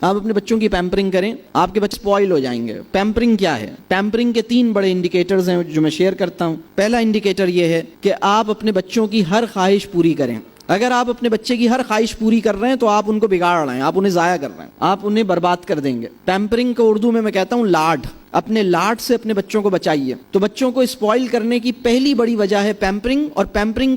آپ اپنے بچوں کی پیمپرنگ کریں, آپ کے بچے اسپوائل ہو جائیں گے. پیمپرنگ کیا ہے؟ پیمپرنگ کے 3 بڑے انڈیکیٹرز ہیں جو میں شیئر کرتا ہوں. پہلا انڈیکیٹر یہ ہے کہ آپ اپنے بچوں کی ہر خواہش پوری کریں. اگر آپ اپنے بچے کی ہر خواہش پوری کر رہے ہیں تو آپ ان کو بگاڑ رہے ہیں, آپ انہیں ضائع کر رہے ہیں, آپ انہیں برباد کر دیں گے. پیمپرنگ کو اردو میں کہتا ہوں لاڈ. اپنے لاڈ سے اپنے بچوں کو بچائیے. تو بچوں کو اسپوائل کرنے کی پہلی بڑی وجہ ہے پیمپرنگ. اور پیمپرنگ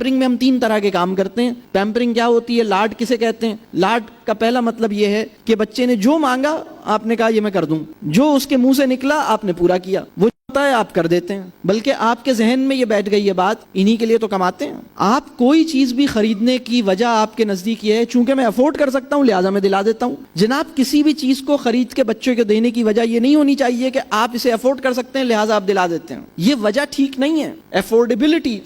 میں ہم 3 طرح کے کام کرتے ہیں. پیمپرنگ کیا ہوتی ہے؟ لاڈ کسے کہتے ہیں؟ لاڈ کا پہلا مطلب یہ ہے کہ بچے نے جو مانگا آپ نے کہا یہ میں کر دوں, جو اس کے منہ سے نکلا آپ نے پورا کیا, وہ ہے آپ کر دیتے ہیں. بلکہ آپ کے ذہن میں یہ بیٹھ گئی ہے بات, انہی کے لیے تو کماتے ہیں. آپ کوئی چیز بھی خریدنے کی وجہ آپ کے نزدیک یہ ہے چونکہ میں افورڈ کر سکتا ہوں لہٰذا میں دلا دیتا ہوں. جناب کسی بھی چیز کو خرید کے بچوں کو دینے کی وجہ یہ نہیں ہونی چاہیے کہ آپ اسے افورڈ کر سکتے ہیں لہٰذا آپ دلا دیتے ہیں. یہ وجہ ٹھیک نہیں ہے. افورڈیبلٹی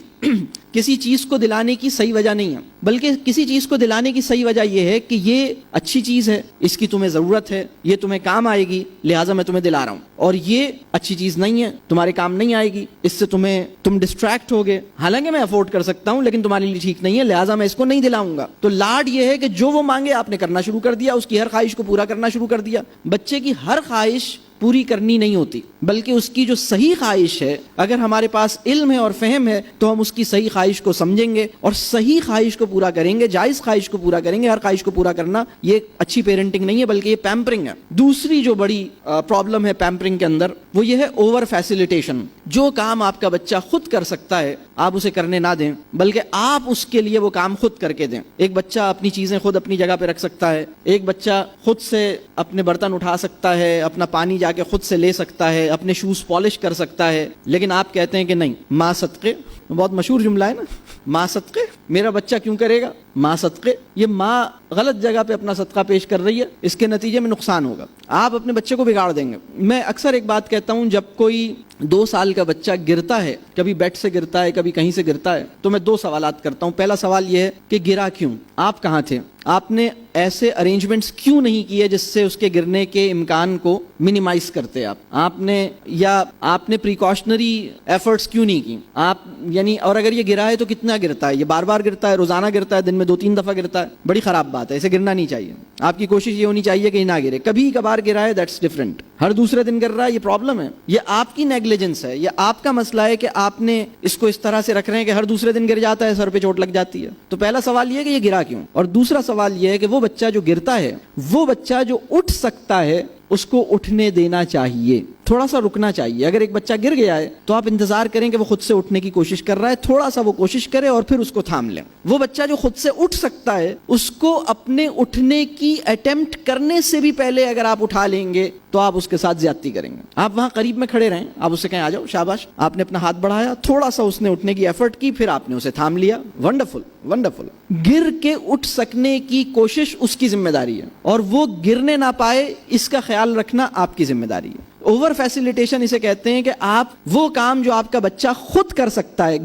کسی چیز کو دلانے کی صحیح وجہ نہیں ہے, بلکہ کسی چیز کو دلانے کی صحیح وجہ یہ ہے کہ یہ اچھی چیز ہے, اس کی تمہیں ضرورت ہے, یہ تمہیں کام آئے گی لہٰذا میں تمہیں دلا رہا ہوں. اور یہ اچھی چیز نہیں ہے, تمہارے کام نہیں آئے گی, اس سے تم ڈسٹریکٹ ہوگے, حالانکہ میں افورڈ کر سکتا ہوں لیکن تمہارے لیے ٹھیک نہیں ہے لہٰذا میں اس کو نہیں دلاؤں گا. تو لاڈ یہ ہے کہ جو وہ مانگے آپ نے کرنا شروع کر دیا, اس کی ہر خواہش کو پورا کرنا شروع کر دیا. بچے کی ہر خواہش پوری کرنی نہیں ہوتی, بلکہ اس کی جو صحیح خواہش ہے, اگر ہمارے پاس علم ہے اور فہم ہے تو ہم اس کی صحیح خواہش کو سمجھیں گے اور صحیح خواہش کو پورا کریں گے, جائز خواہش کو پورا کریں گے. ہر خواہش کو پورا کرنا یہ اچھی پیرنٹنگ نہیں ہے بلکہ یہ پیمپرنگ ہے. دوسری جو بڑی پرابلم ہے پیمپرنگ کے اندر وہ یہ ہے اوور فیسیلیٹیشن. جو کام آپ کا بچہ خود کر سکتا ہے آپ اسے کرنے نہ دیں, بلکہ آپ اس کے لیے وہ کام خود کر کے دیں. ایک بچہ اپنی چیزیں خود اپنی جگہ پہ رکھ سکتا ہے, ایک بچہ خود سے اپنے برتن اٹھا سکتا ہے, اپنا پانی جا کے خود سے لے سکتا ہے, اپنے شوز پالش کر سکتا ہے, لیکن آپ کہتے ہیں کہ نہیں, ماں صدقے, بہت مشہور جملہ ہے نا, ماں صدقے, میرا بچہ کیوں کرے گا ماں صدقے. یہ ماں غلط جگہ پہ اپنا صدقہ پیش کر رہی ہے, اس کے نتیجے میں نقصان ہوگا, آپ اپنے بچے کو بگاڑ دیں گے. میں اکثر ایک بات کہتا ہوں, جب کوئی 2 سال کا بچہ گرتا ہے, کبھی بیڈ سے گرتا ہے کبھی کہیں سے گرتا ہے, تو میں 2 سوالات کرتا ہوں. پہلا سوال یہ ہے کہ گرا کیوں, آپ کہاں تھے, آپ نے ایسے ارینجمنٹس کیوں نہیں کیے جس سے اس کے گرنے کے امکان کو منیمائز کرتے, آپ نے پریکاشنری ایفرٹس کیوں نہیں کی آپ, یعنی اور اگر یہ گرا ہے تو کتنا گرتا ہے, یہ بار بار گرتا ہے, روزانہ گرتا ہے, دن میں 2-3 دفعہ گرتا ہے, بڑی خراب بات ہے, اسے گرنا نہیں چاہیے. آپ کی کوشش یہ ہونی چاہیے کہ نہ گرے. کبھی کبھار گرا ہے دیٹس ڈفرنٹ, ہر دوسرے دن گر رہا ہے یہ پرابلم ہے, یہ آپ کی نیگلیجنس ہے, یہ آپ کا مسئلہ ہے کہ آپ نے اس کو اس طرح سے رکھ رہے ہیں کہ ہر دوسرے دن گر جاتا ہے, سر پہ چوٹ لگ جاتی ہے. تو پہلا سوال یہ ہے کہ یہ گرا کیوں, اور دوسرا سوال یہ ہے کہ وہ بچہ جو گرتا ہے, وہ بچہ جو اٹھ سکتا ہے اس کو اٹھنے دینا چاہیے, تھوڑا سا رکنا چاہیے. اگر ایک بچہ گر گیا ہے تو آپ انتظار کریں کہ وہ خود سے اٹھنے کی کوشش کر رہا ہے, تھوڑا سا وہ کوشش کرے اور پھر اس کو تھام لیں. وہ بچہ جو خود سے اٹھ سکتا ہے اس کو اپنے اٹھنے کی اٹیمپٹ کرنے سے بھی پہلے اگر آپ اٹھا لیں گے تو آپ اس کے ساتھ زیادتی کریں گے. آپ وہاں قریب میں کھڑے رہیں, آپ اسے کہیں آ جاؤ, شاباش, آپ نے اپنا ہاتھ بڑھایا, تھوڑا سا اس نے اٹھنے کی ایفرٹ کی, پھر آپ نے اسے تھام لیا, ونڈرفل ونڈرفل. گر کے اٹھ سکنے کی کوشش اس کی ذمہ داری ہے, اور وہ گرنے نہ پائے اس کا خیال رکھنا آپ کی ذمہ داری ہے. اوور فیسیلیٹیشن اسے کہتے ہیں کہ آپ وہ کام جو آپ کا بچہ خود کر سکتا ہے,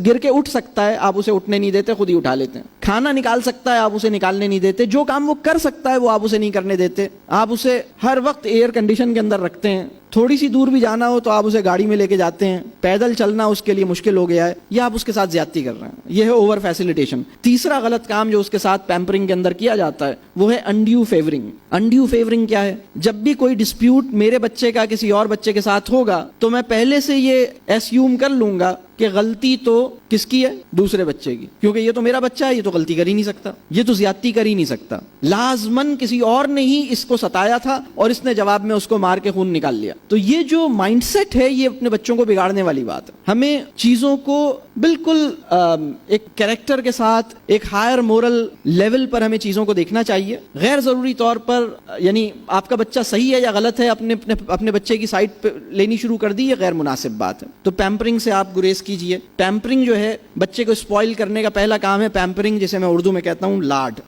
گر کے اٹھ سکتا ہے, آپ اسے اٹھنے نہیں دیتے, خود ہی اٹھا لیتے ہیں. کھانا نکال سکتا ہے, آپ اسے نکالنے نہیں دیتے. جو کام وہ کر سکتا ہے وہ آپ اسے نہیں کرنے دیتے. آپ اسے ہر وقت ایئر کنڈیشن کے اندر رکھتے ہیں. تھوڑی سی دور بھی جانا ہو تو آپ اسے گاڑی میں لے کے جاتے ہیں, پیدل چلنا اس کے لیے مشکل ہو گیا ہے, یا آپ اس کے ساتھ زیادتی کر رہے ہیں. یہ ہے اوور فیسیلیٹیشن. تیسرا غلط کام جو اس کے ساتھ پیمپرنگ کے اندر کیا جاتا ہے وہ ہے انڈیو فیورنگ. انڈیو فیورنگ کیا ہے؟ جب بھی کوئی ڈسپیوٹ میرے بچے کا کسی اور بچے کے ساتھ ہوگا تو میں پہلے سے یہ ایسیوم کر لوں گا کہ غلطی تو کس کی ہے, دوسرے بچے کی, کیونکہ یہ تو میرا بچہ ہے, یہ تو غلطی کر ہی نہیں سکتا, یہ تو زیادتی کر ہی نہیں سکتا. لازماً کسی اور نے ہی اس کو ستایا تھا اور اس نے جواب میں اس کو مار کے خون نکال لیا. تو یہ جو مائنڈ سیٹ ہے یہ اپنے بچوں کو بگاڑنے والی بات ہے. ہمیں چیزوں کو بالکل ایک کریکٹر کے ساتھ, ایک ہائر مورل لیول پر ہمیں چیزوں کو دیکھنا چاہیے. غیر ضروری طور پر, یعنی آپ کا بچہ صحیح ہے یا غلط ہے, اپنے بچے کی سائڈ پہ لینی شروع کر دی, یہ غیر مناسب بات ہے. تو پیمپرنگ سے آپ گریز کیجئے. پیمپرنگ جو ہے بچے کو اسپوائل کرنے کا پہلا کام ہے پیمپرنگ, جسے میں اردو میں کہتا ہوں لاڈ.